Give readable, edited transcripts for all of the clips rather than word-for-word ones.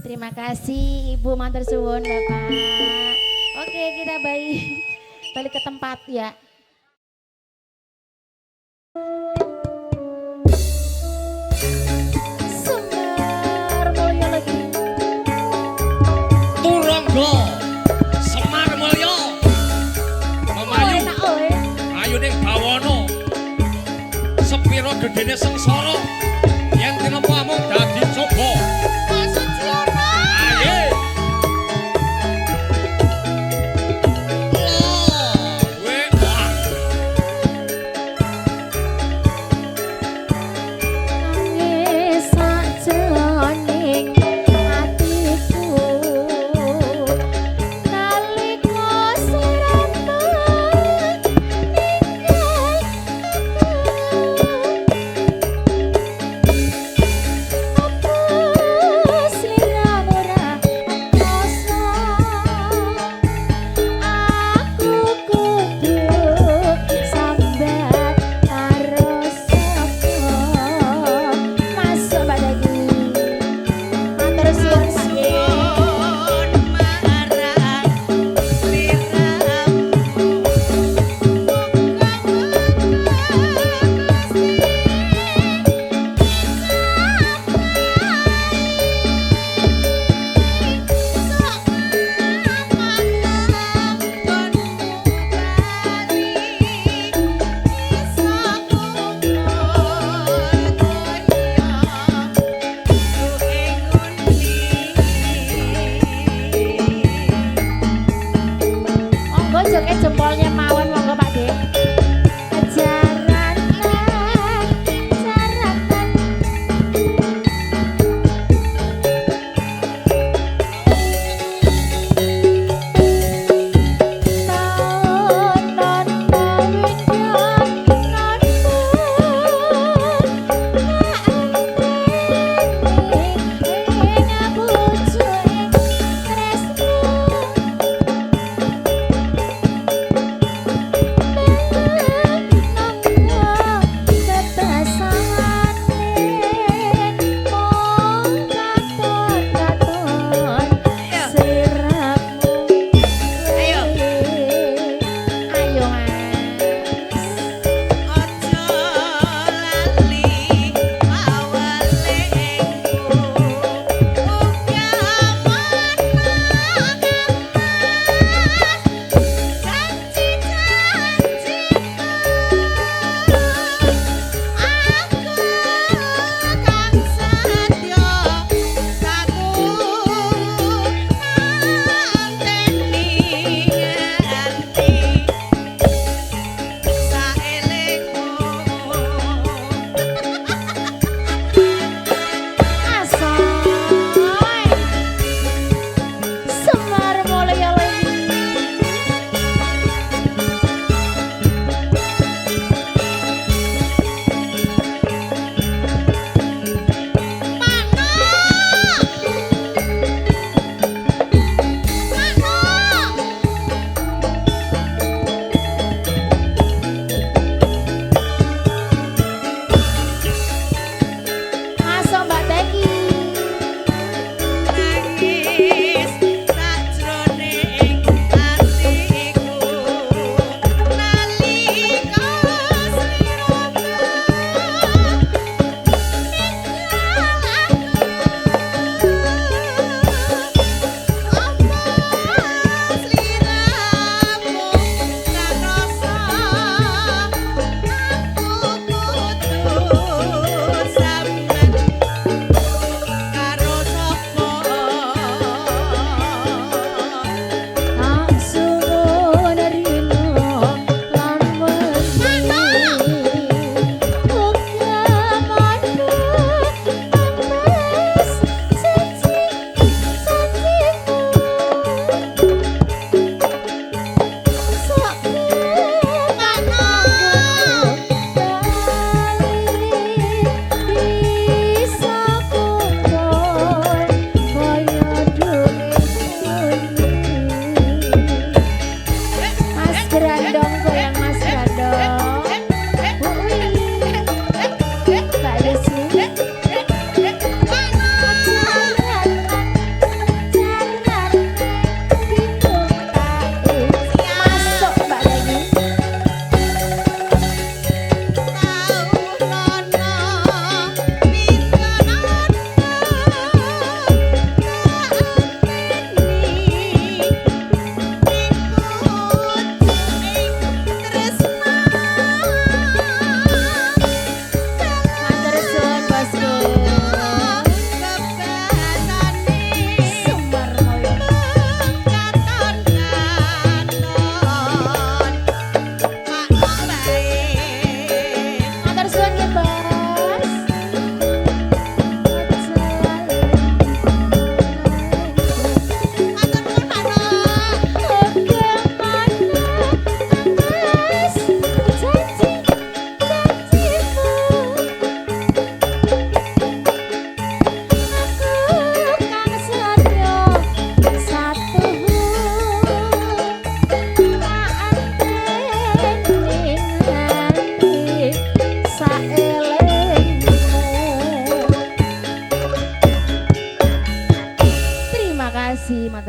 Terima kasih Ibu, matur suwun Bapak. Oke, kita balik ke tempat ya. sepiro gedene sengsara yen tinempa mung dadi coba. Pak Suciono. Ayo.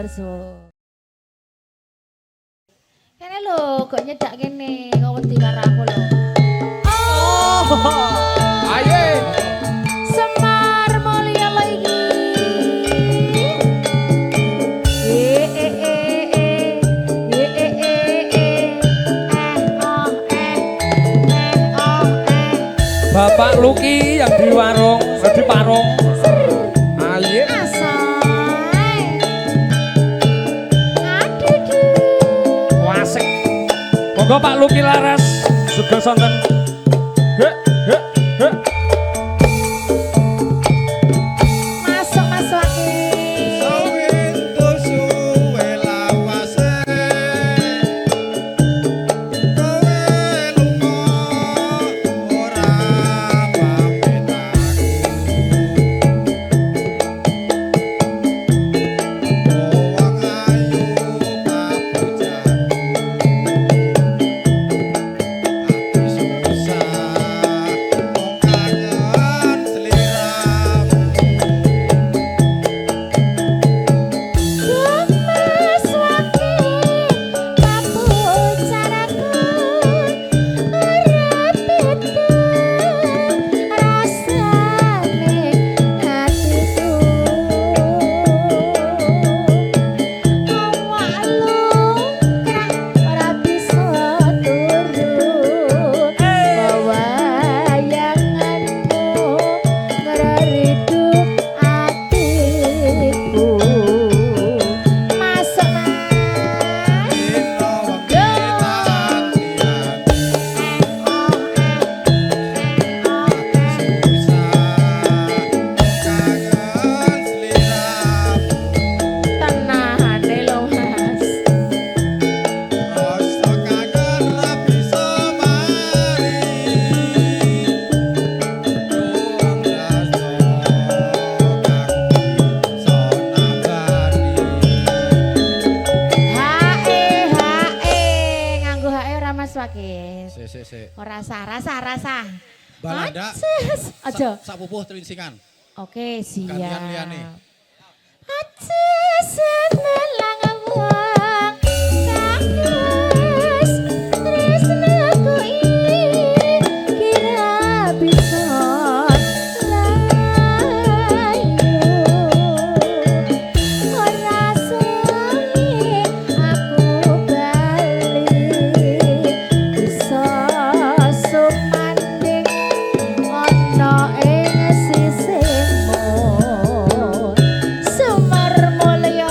matur suwun. Kene lho, kok nyedak kene, kok wedi karo aku lho. Oh. Aye. Semar Mulya lagi. Bapak Luki yang di warung, di parung. Aye. Wasik. Monggo Pak Luki laras, juga sonten. He, he, he. Masuk masuk aki. Rasa. Balada. Aja. Sak pupuh telinsingan. Oke, siap. Gantian liyane. Aja semelang wong kakus tresnaku iki kira bisa layu ora suwi aku bali bisa sumanding ana ing sisihmu Semar Mulya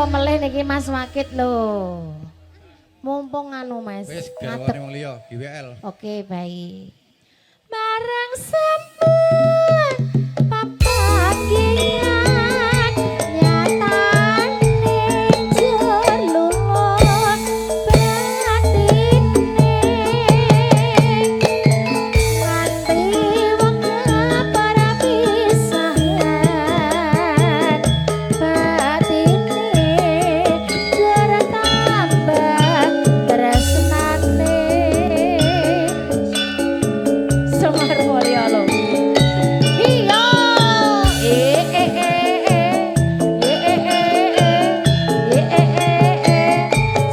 melih niki Mas Wakit lho. Mumpung anu Mas. Wis ngadeg. gawane wong liya, GWL. Oke, baik. Barang sampun papagian nyatane jelulun batine nganti wong para pisahan batine jare tambah tresnane Semar Mulya lho. Iya.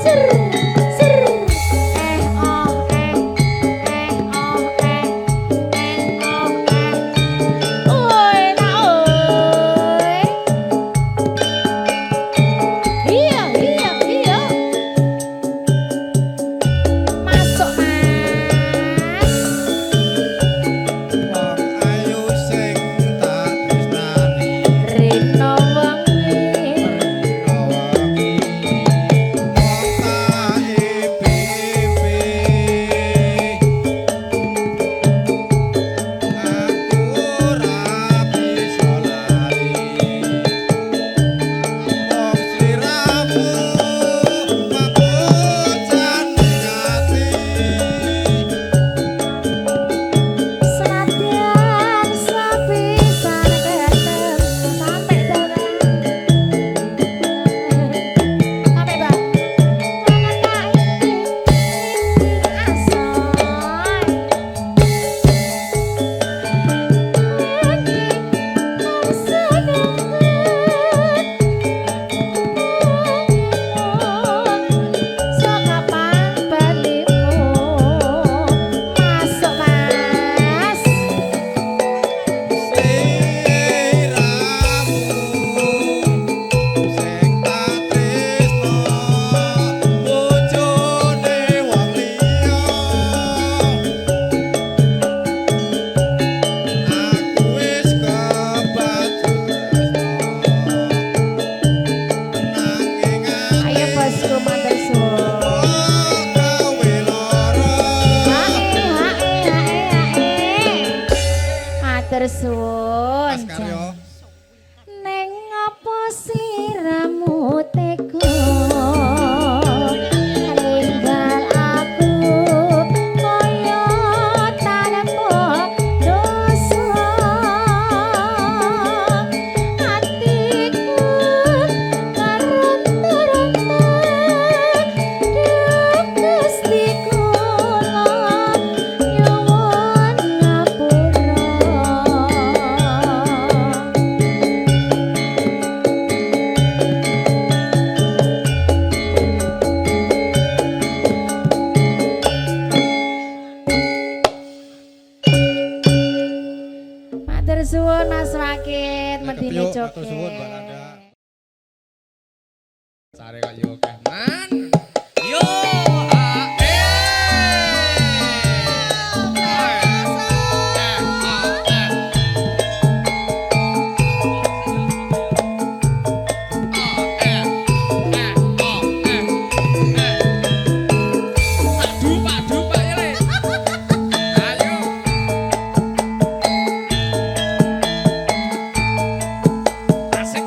Ser ser oh Oi na oi. Iya iya iya. Masuk Mas. Wong ayu sing tak tresnani Rino wengi rawangi wong tak ipi-ipi aku ora bisa lali wong sliramu mabujan ati senadyan sapisan ketemu sampai dalam sampai bang Masuk Mas. sliramu sing tak tresno bojone wong liya aku wis kebacut nanging Ayo bosku matur suwun. gawe lara Matur suwun. Mas Karyo Neng apa sliramu tega ninggal aku kaya tanpa dosa atiku karontor-rontor duh Gusti kula nyuwun ngapura. Matur suwun Mas Wakit, medine Kepiye, matur joget. suwun, Mbak Nanda. Sare kok yo akeh man. Yo ae. Padu Pak ya le. Ayo. Asik.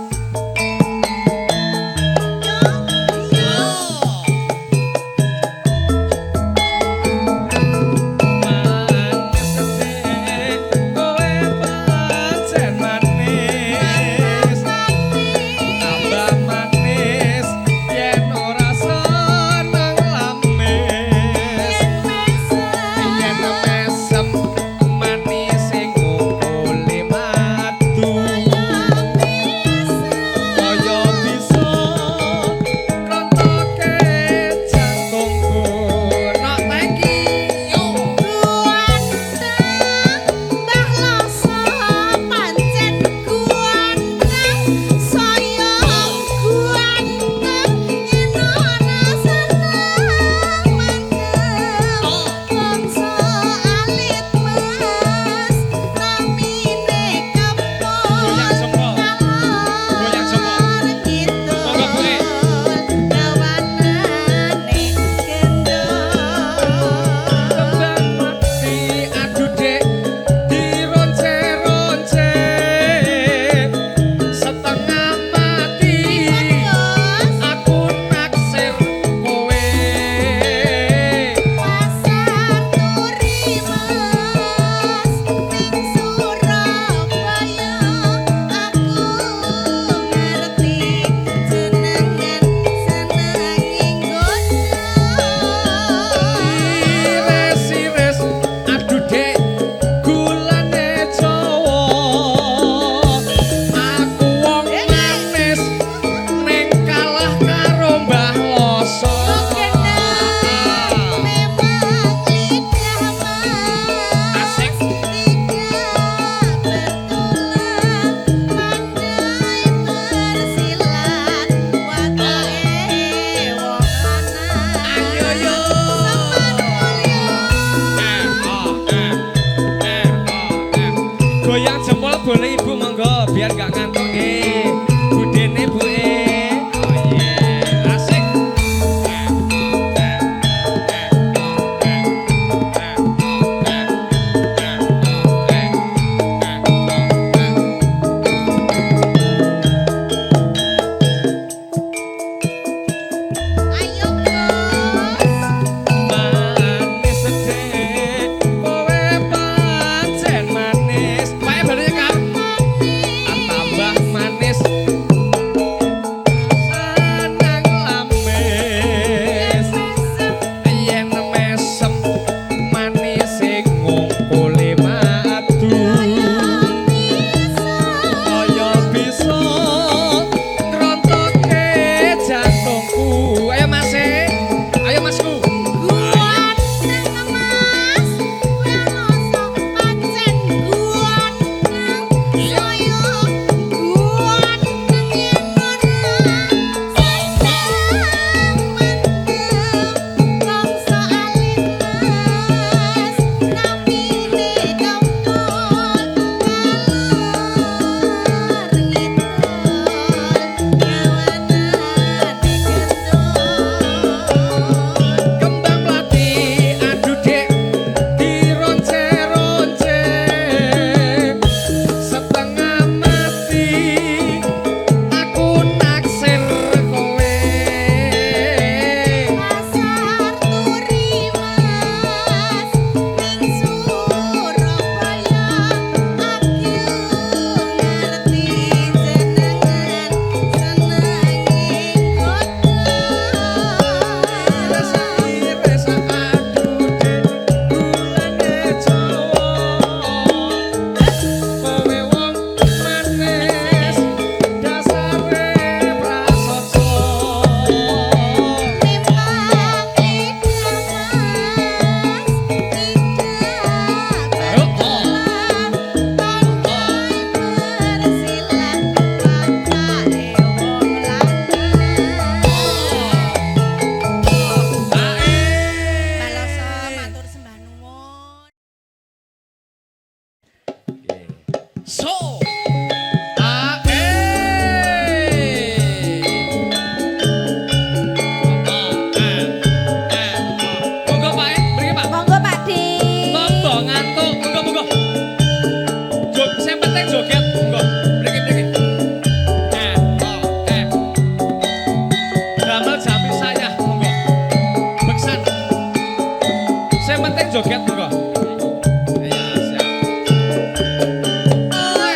boleh ibu monggo biar gak ngantuk nggih. Budene Bu E. Oh iya, asik. Ayo Bos. Manis sedek, kowe pancen manis. Pae bareng Kang. Tambah manis. Sanang lamis. Yen mesem manis sing ngumpuli madu. Kaya bisa ngrontokke jantungku. Ayo Mas e. Ayo Masku. Kembang melati adu dek dironce-ronce setengah mati aku naksir kowe rasa adu dek gulane Jawa kowe wong manis dasare prasaja So, monggo Pak, mriki Pak. Monggo Pak Di. Monggo ngantuk, monggo. Sing penting joget, monggo. Mriki. Damel jampi saya, monggo. Beksan. Sing penting joget, monggo. Iya, siap. Oh,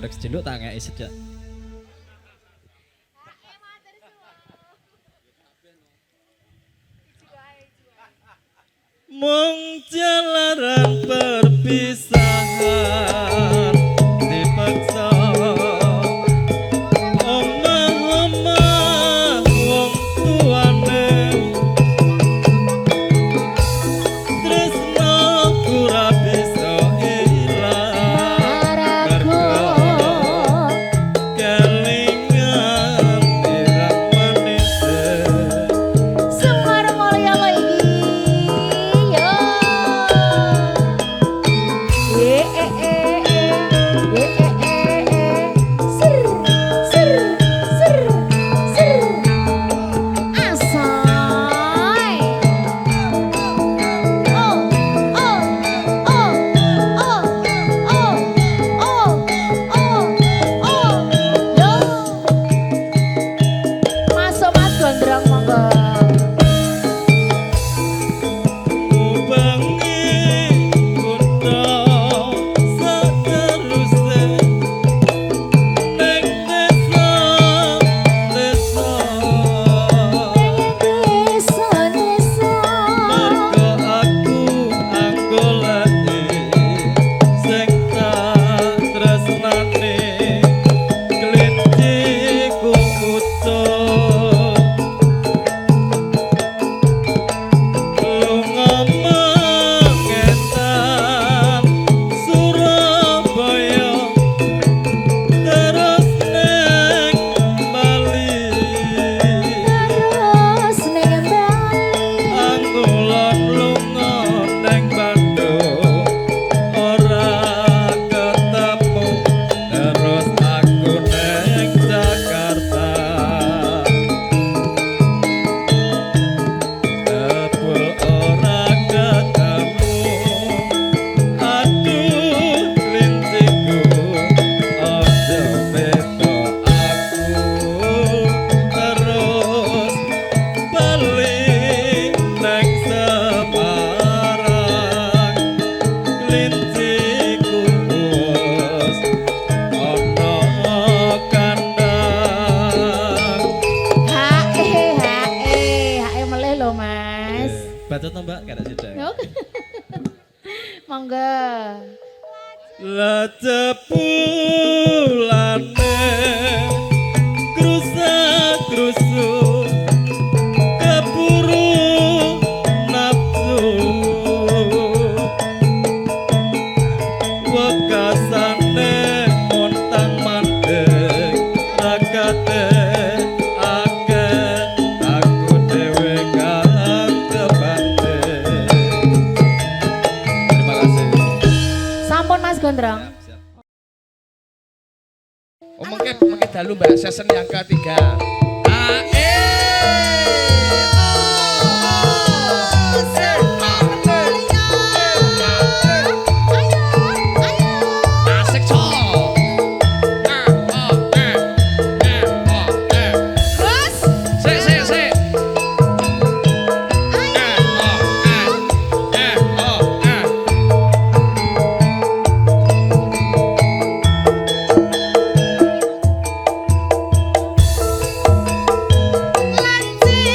Nek sejeluk tak ngeki sedak. Mung jalaran perpisahan dipaksa omah-omah wong tuane tresno ora bisa ilang Haraku kelingan irang manis Semar mulya lagi yo ye sir sir sir sir asai oh oh oh oh oh oh oh yo masuk Mas Gondrong monggo Ubangi kutha sateruse ning desa desa mergo aku anggolane sing tak tresnane klinciku utuh lunga mengetan Surabaya terus ning Bali terus ning Bali Anggulan lunga ning Bandung ora ketemu terus aku ning Jakarta Dapur ora ketemu aduh klinciku ojo beda aku terus balik neng Semarang klinciku wis ana kandang hae meleh lho Mas bacot to Mbak kada sida Yo. Monggo la cepulane krusa-krusu keburu nafsu wekasane montang mandeg rakate akeh aku dhewe kang kebanting terima kasih sampun Mas Gondrong Oh, mungkin dalu Mbak season yang ketiga. Asik co. Sik sik sik. Lanjut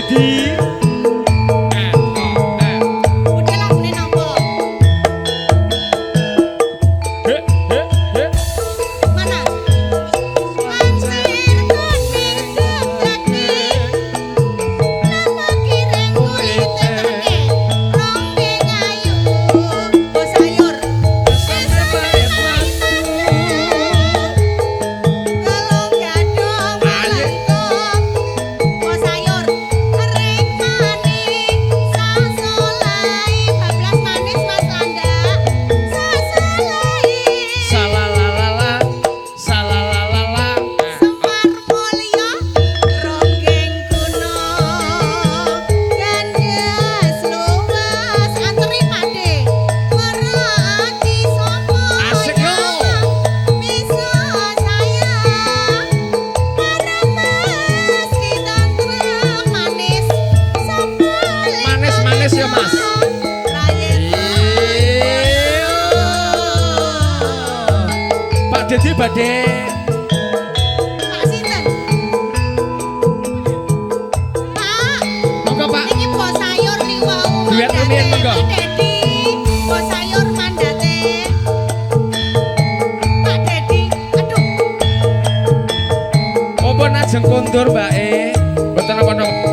Di Udah lagune nopo? Mana? Pancen kuning dadi nama kireng kulit terke ronggeng ayu oh sayur kalau gadong melengkung oh sayur kering manis sasolai bablas manis mas landa sasolai Salalalala Salalalala Semar mulya ronggeng kuno gandes luas antri pade merati sapa Asik, yo. bisa saya paremes ditantrem manis sapa Manis-manis ya, Mas. Pak Dedi badhe Pak sinten? Pak monggo Pak Niki bos sayur nih wau. Duet rumiyin, monggo. Dedi, bos sayur mandate. Pak Dedi, aduh. apa najeng kondur Mbak mboten napa-napa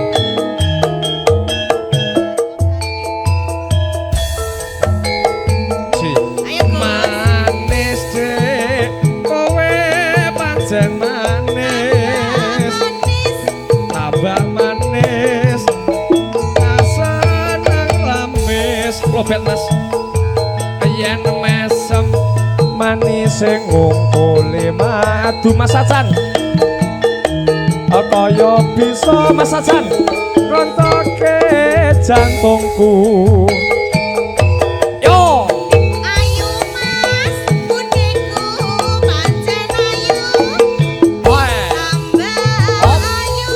Si Ayo Gus. manis dek kowe pancen manis Manis. tambah manis rasa nang lamis lobet Mas yen mesem manis sing ngungkuli madu Mas Acan kaya bisa Mas Acan rontoke jantungku yo Ayu Mas, budiku pancen ayu. oe Tambah ayu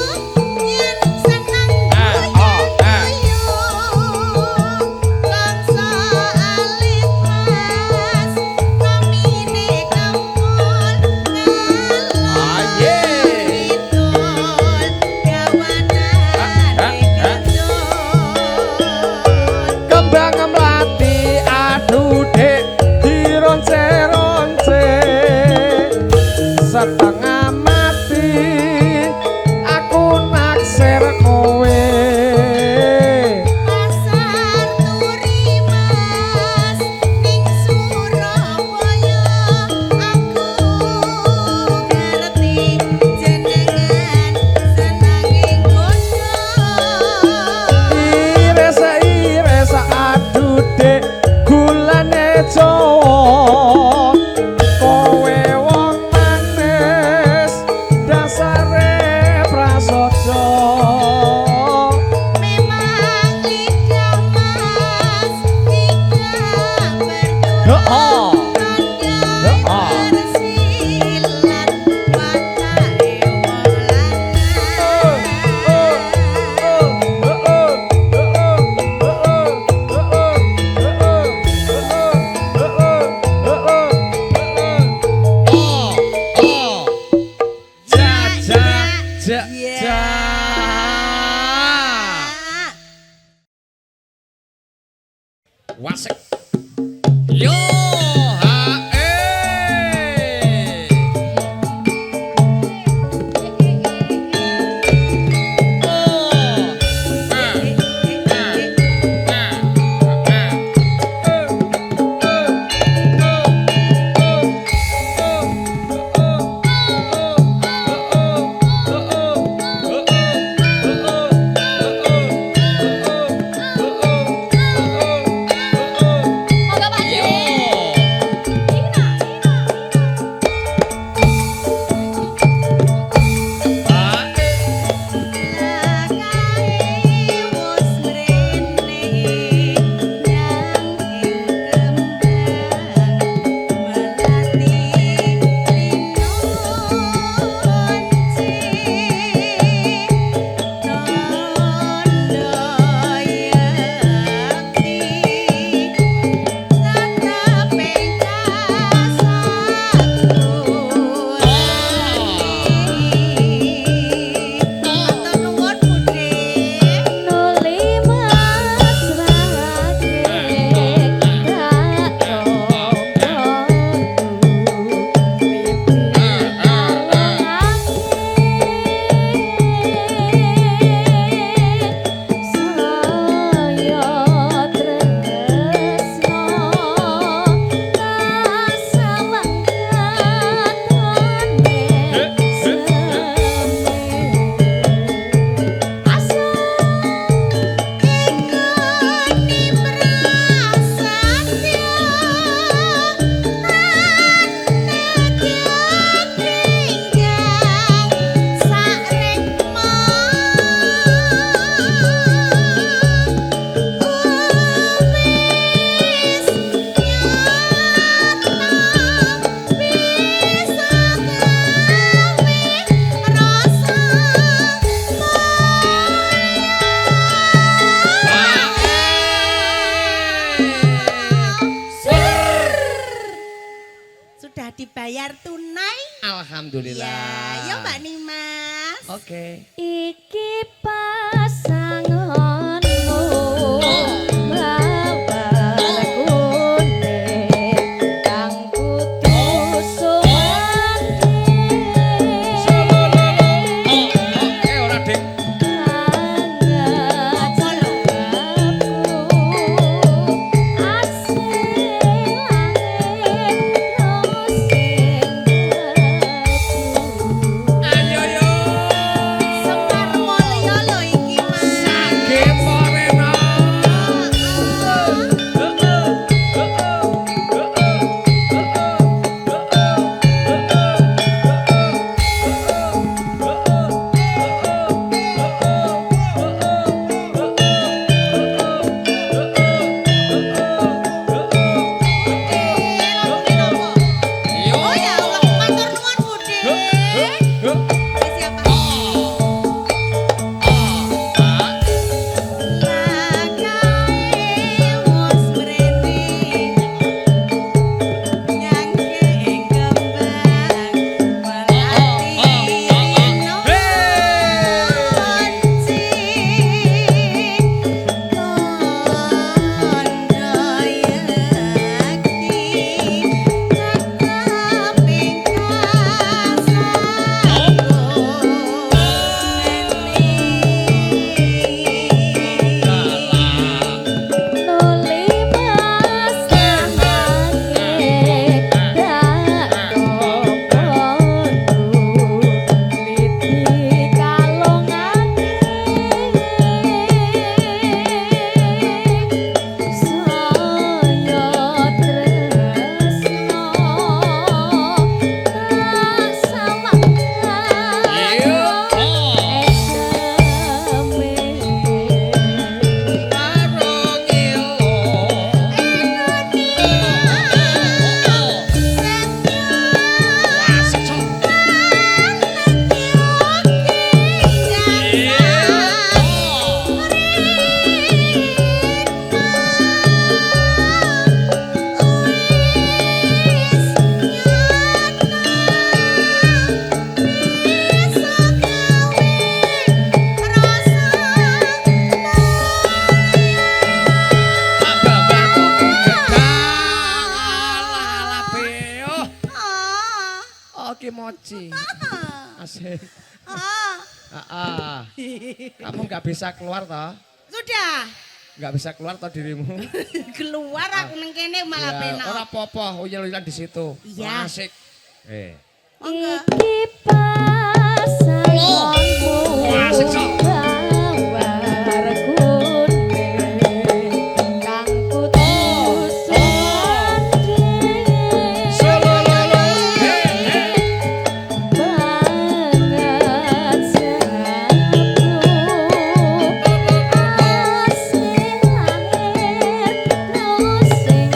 yen seneng ayu. Langsa alit Mas, namine kempul Aye. Kidul dawanane kendul. kembang melati aduh dek dironce-ronce setengah mati aku naksir kowe Pasar turi Mas ning Surabaya aku ngerti jenengan senenging kono iresa aduh dek gulane Jawa kowe wong manis dasare prasaja memang lidah Mas tidak Heeh. berdoa bersilat watake Wasik yo Alhamdulillah. Ya Mbak Nimas. Oke. Iki pasanganmu babar kuning kang kutusuk Oke ora Dik. Ayo yo. Semar Mulya lho iki Mas. Saged Moreno. Oh ya Allah, matur nuwun Bude. Siapa? Lakae wis mrene nyangke kembang melati nonci kondo yakti kaping Nuli mas tangange dak pondu liti kalongake saya tresno sama Oke mochi. Asik. Kamu nggak bisa keluar toh? Sudah Nggak bisa keluar toh dirimu? keluar aku nang kene malah Ya, penak. ora apa-apa, uyel-uyelan di situ. Iya. Asik. Monggo. iki pasanganmu Asik, Sok. babar kuning kang kutusuk Solololo. banget sapu asih lahir nosing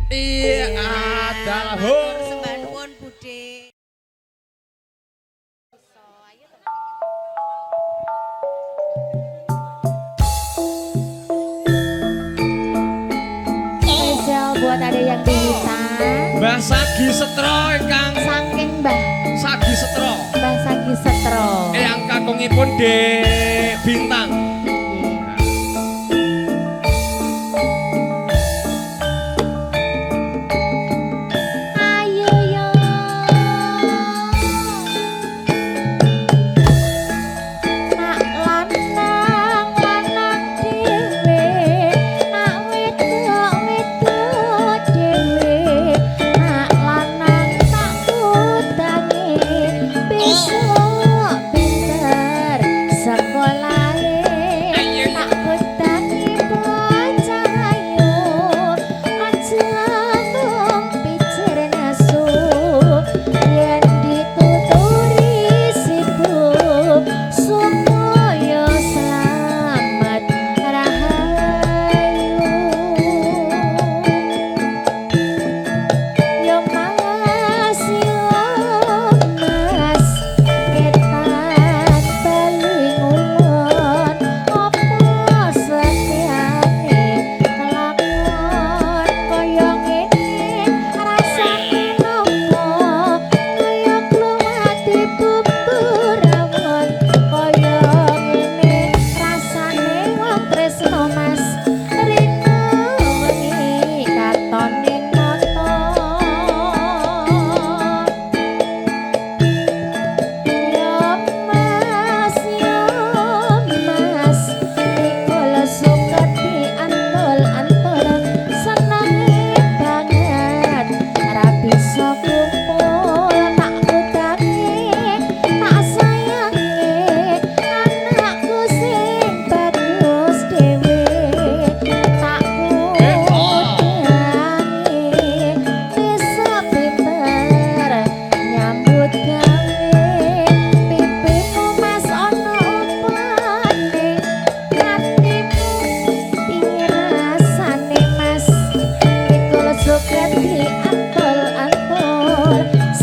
Iya adalah ho. Sembah nuwun Bude. spesial buat ada yang bisa Mbah Sagi Setro ingkang saking Mbah Setro. Sagi Setro. Eyang kakungipun Dek Bintang. Ayo yo nak lanang dhewe nak wedok dhewe nak lanang tak utangi besok pinter sekolahe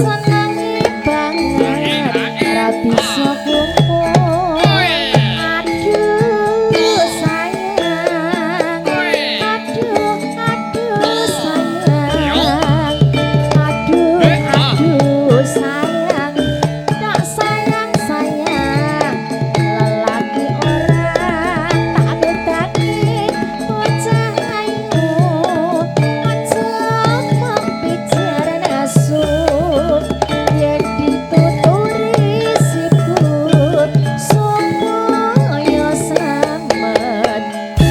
senangi banget ora bisa kumpul. Aduh sayang, aduh sayang, aduh sayang, tak sayang sayang, lelaki orang tak bedaki bocah ayu, aja mok pijar nesu, yen dituturi sibuk supaya slamet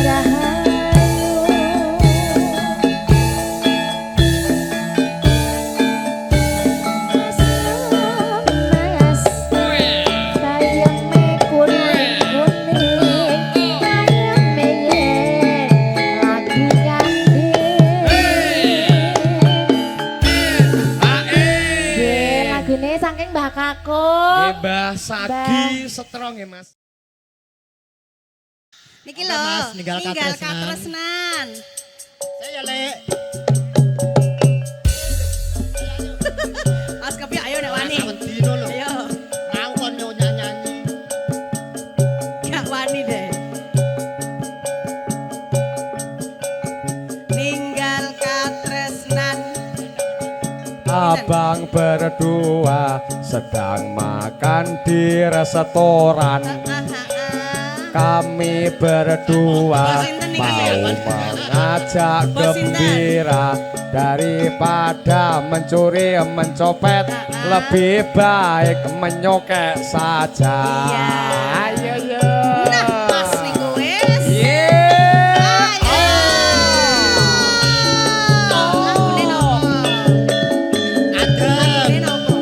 rahayu. Mas kayeme kuning-kuning, kayeme yen lagi nganding. Nggih, lagune saking Mbah Kakung. Mbah Sagi setrong ya Mas. Niki Oke, lho, Mas, ninggal katresnan. katresnan. Saya Lek. Mas Kepi ayo nek wani. Saben dino lho. Ayo, Mangkon yo nyanyi. gak wani deh. Ninggal katresnan. Abang berdua sedang makan di restoran. Kami berdua mau mengajak gembira, daripada mencuri mencopet lebih baik menyokek saja. Iya. Ayo yo. Nah, pas niku wis. Yeah. Lagune nopo? Adem. Lagune nopo?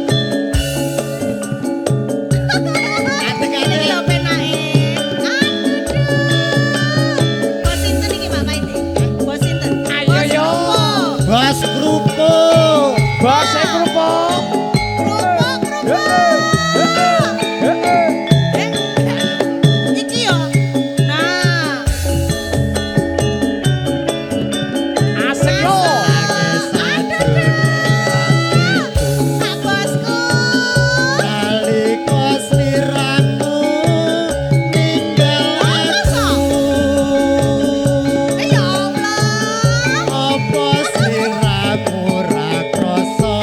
Adem Ini adem. lho penake. Aduh. Bos sinten iki Bapak ini? Bos sinten? Ayo, Bos yo. opo? Bos kerupuk. Bahasa kerupuk. Iki yo. Nah, Asik lo. Pak Bosku. Nalika sliramu ninggal aku. Ya Allah. Apa sliramu ra krasa?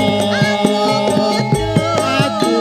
Aku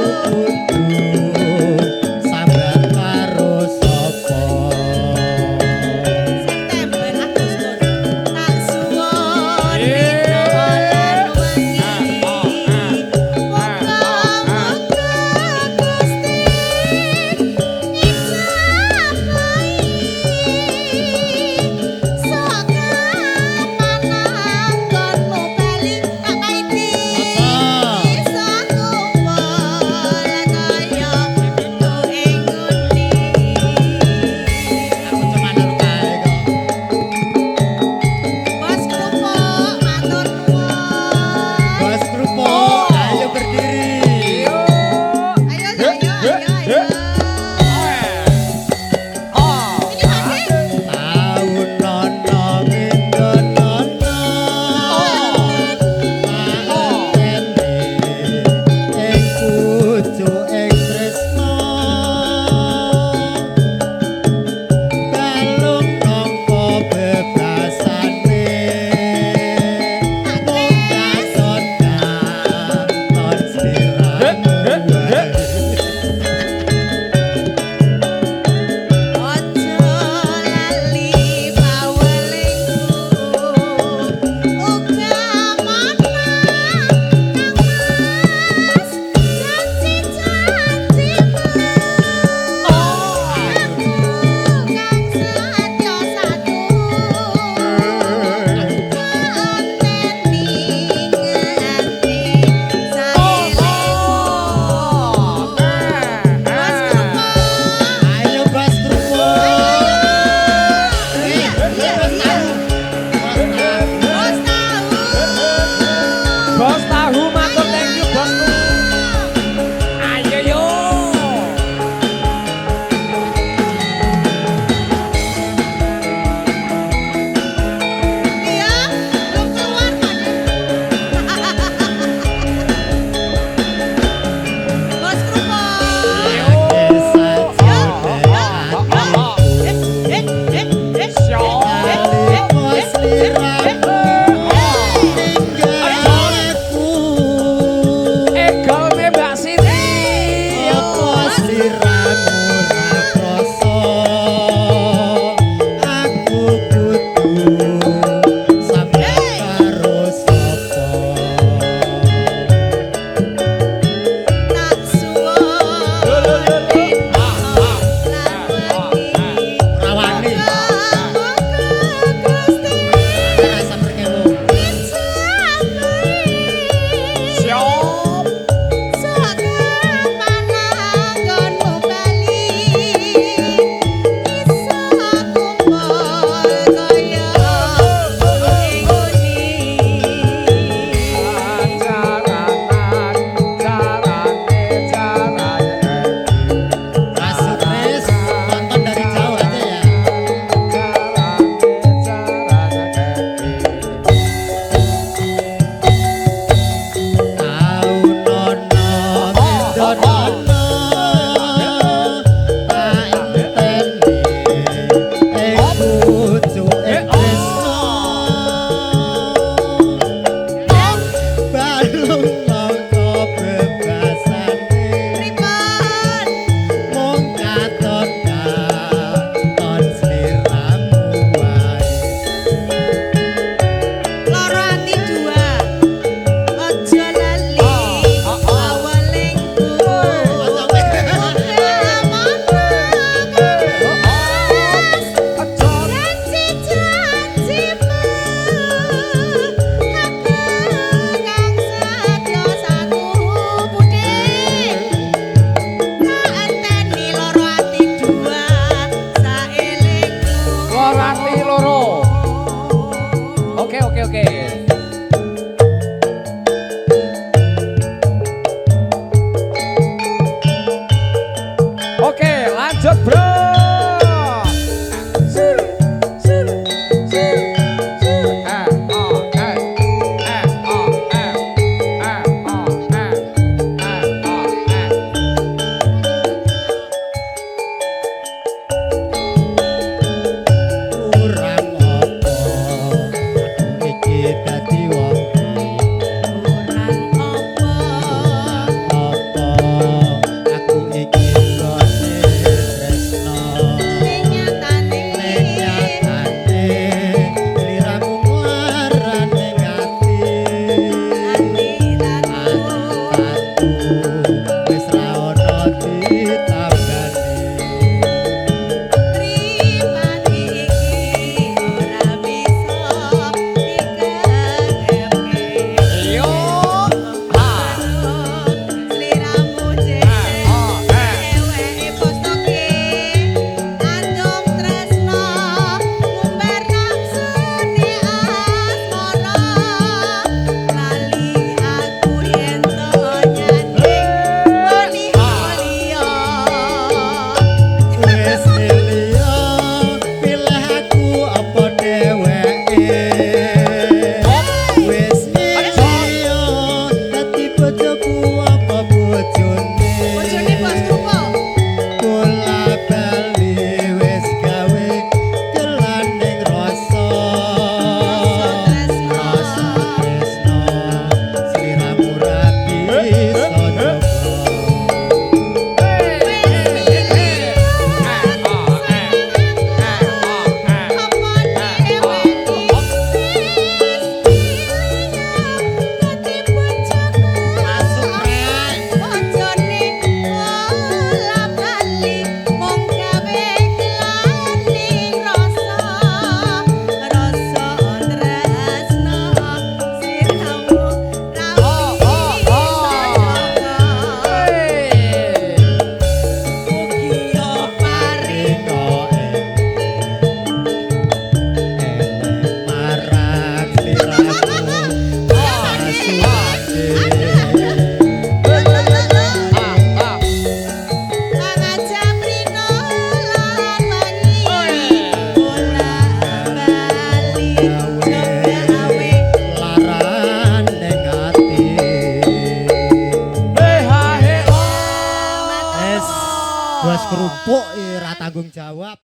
kerupuk ra tanggung jawab.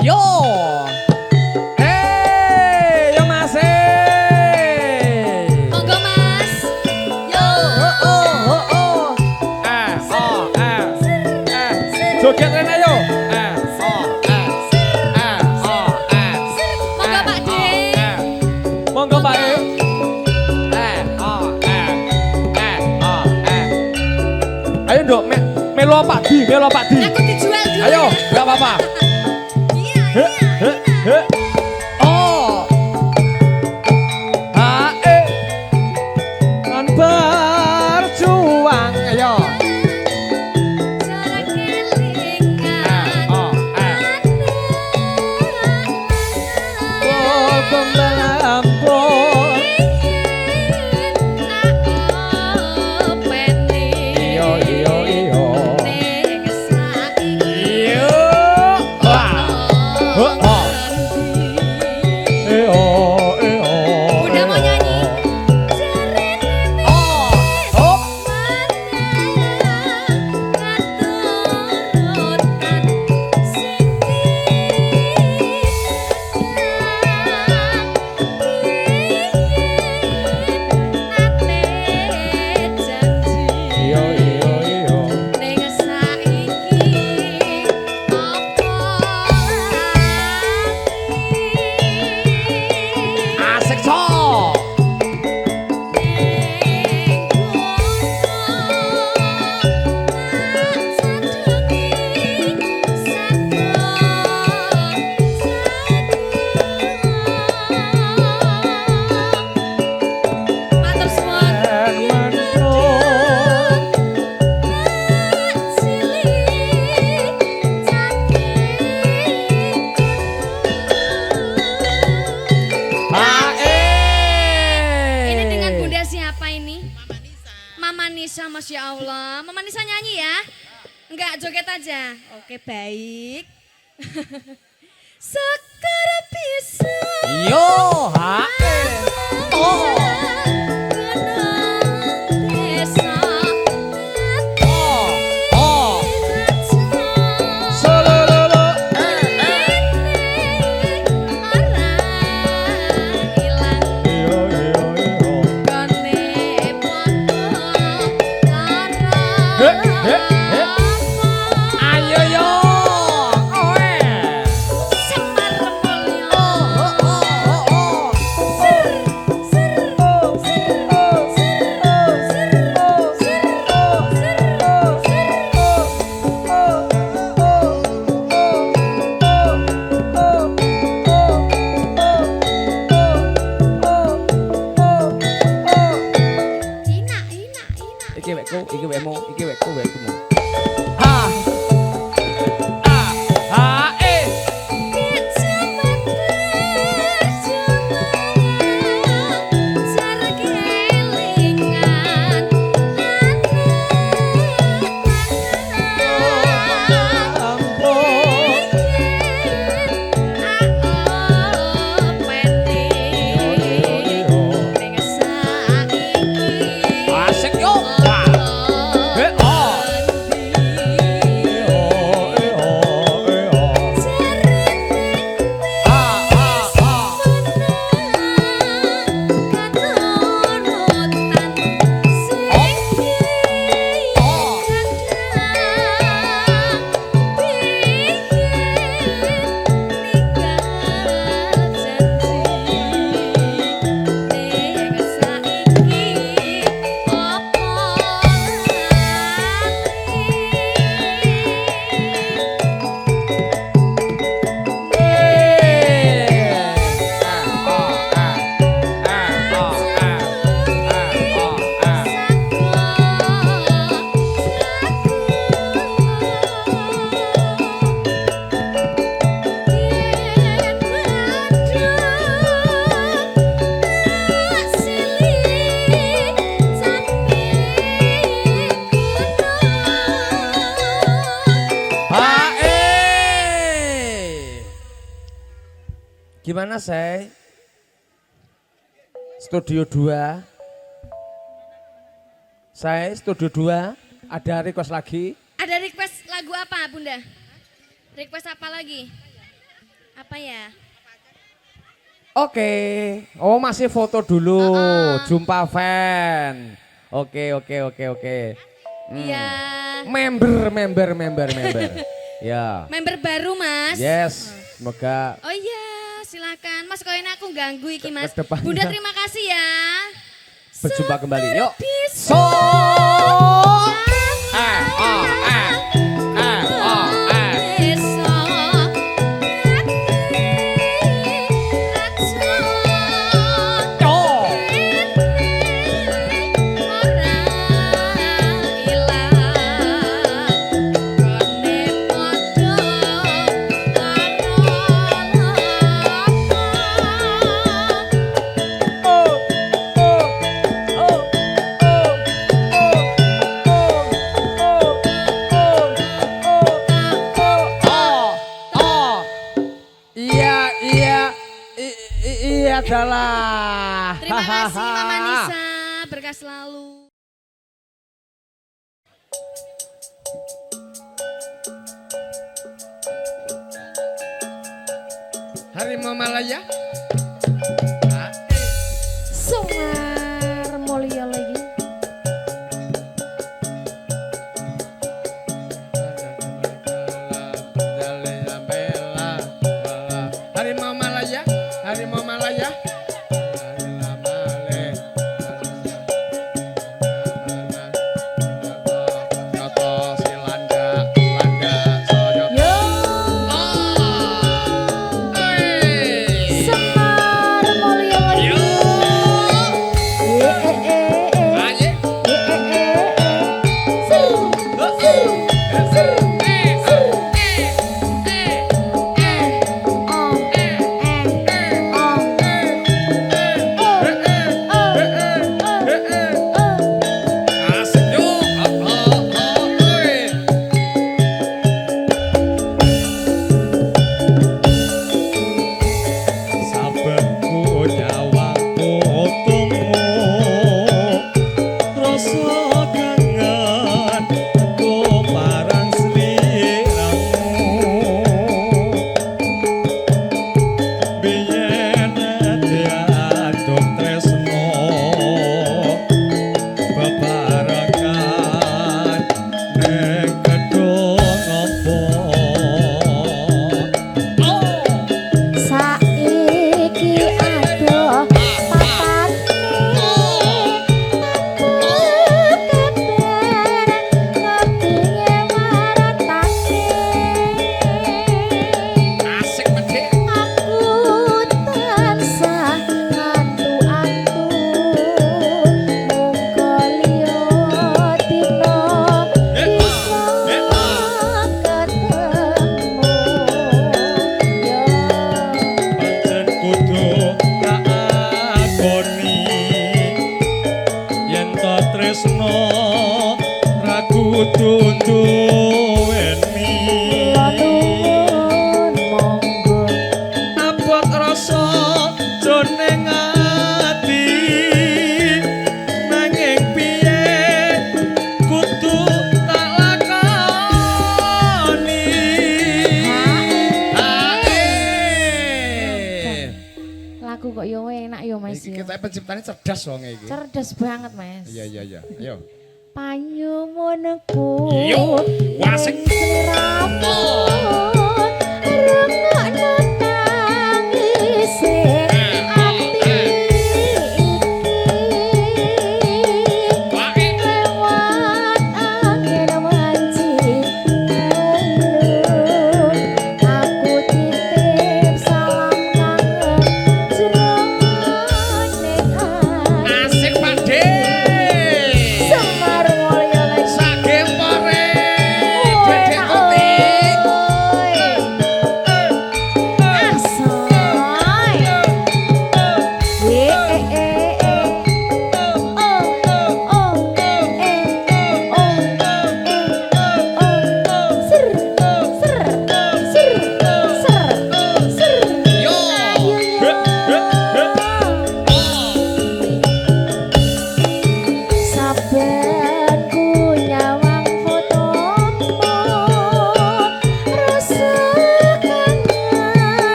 Yo. Hey, yo Mas. Monggo Mas. Yo. Joget Rena yo. Monggo Pak D. Monggo Pak D. Ayo nduk, melo Pak Di, melo Pak Di. Aku dijual dulu. Ayo, enggak apa-apa. Iya, iya. Oh. Hae. Kan berjuang ayo. Cara kelingan. Oh, pembelampun. Iyo iyo iyo. Iyo. Wah. Oh. Udah mau nyanyi? Oh. Oh. Iyo iyo iyo. Asik sok. Matur suwun. Ini dengan Bunda siapa ini? Mama Nisa, Masya Allah. Mama Nisa nyanyi ya? Enggak, joget aja. Oke, baik. Sekarang bisa. Yo, hae. Oh. Oh. Oh. Solololo. Iyo iyo iyo. Ayo yo. Oe. Iki wekku, iki wekmu, iki wekku, wekmu. Ha. Ha eh. Asik yo. Wah. Oh. Gimana say? Studio 2. Saya Studio 2. Ada request lagi? Ada request lagu apa, Bunda? Request apa lagi? Apa ya? Oke. Oh, masih foto dulu. Jumpa fan. Oke. Iya. Member. Ya. Member baru, Mas. Yes. Semoga Oh iya, silakan. Mas, kau ini aku ganggu iki, Mas. Kedepannya. Bunda terima kasih ya. berjumpa kembali. Yuk. Seperti So. Iya adalah. Terima kasih Mama Nisa, berkah selalu. Harimau Malaya. Semar mulia lagi. Harimau Malaya, Harimau Malaya. Semar mulia lagi. Lagu kok yo enak yo Mas. Iki kita penciptane cerdas wong iki. Cerdas banget Mas. Iya. Ayo. Panyumunku. Yo, wasik. Sliramu. Rungokno tangise ati iki. Lewat angin wanci. Aku titip salam kangen jroning ati. Asik Pakde. Semar mulya lagi. Saking pore. Kowe Dedek nak Tuti. oi.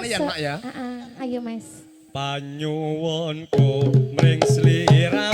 kalian Mak ya. Ayo Mas. Panyuwunku mring sliramu